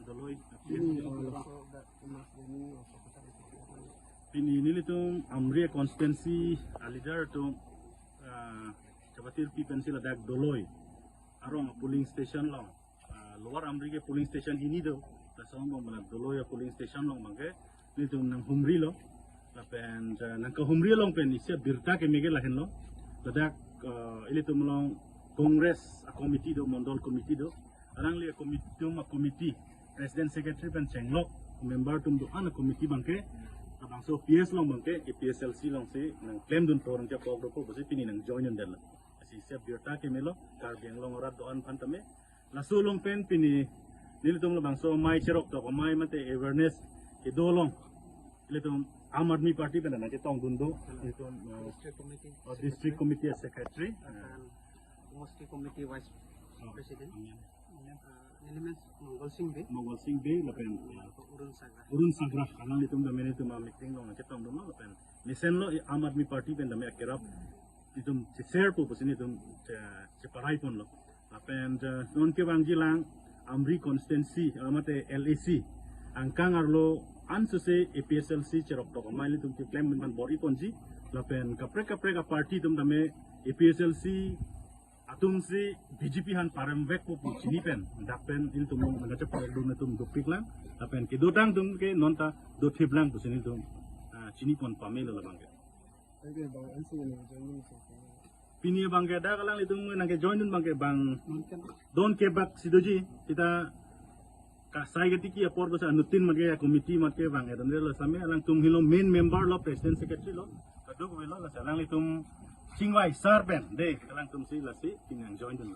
doloy. Ini Pini ini litung amri konstituensi alidar tu cabatir pipen sila dak doloy. Arong polling station long. Luar amri ke polling station ini do. Tasong mo malag doloy polling station long mangke litung nang humri lo. Lapen nang ka humri long pen isya birta ke mege lahen lo. Ladak ilitung long Kongres komiti do mondol komiti do. Arang liya komiti President Secretary pen cenglok member tum do ana komiti bangke abang so PS long bangke PSLC long se nang claim dun torang ja pok do po basi pini nang join den la asi se birta ke melo kar biang long orat do an pantame la so long pen pini nilitum lo bang so mai cherok to mai mate awareness ke do long nilitum Aam Aadmi Party pen na ke tong dun do nilitum district committee secretary Mostly Committee Vice President. Elements Mongol Singh Bey lapen Urun Sagra kanang litum da mene tum meeting long ke tong dun lapen listen lo Aam Aadmi Party pen da me akerap itum share po posini tum che parai pon lo lapen non ke bang jilang amri constituency amate LAC angkang arlo ansuse APSLC cherok to mai litum ke claim man bori ponji lapen kapre ka party tum da me APSLC atum si BJP han parem vek po chini pen dapen il tum mengaca parek dum tum dopik lang dapen ke dotang tum ke nonta do thiblang to sini tum chini pon pamelo la bangke pini bangke da kalang itung nang ke join dun bangke bang don ke bak sidoji kita ka sai gati ki apor basa nutin mage komiti matke bang edon le same alang tum hilo main member lo president secretary lo kaduk welo la salang itum Singwai Sarben, deh, kalang tum si lasi, tinggal join dulu.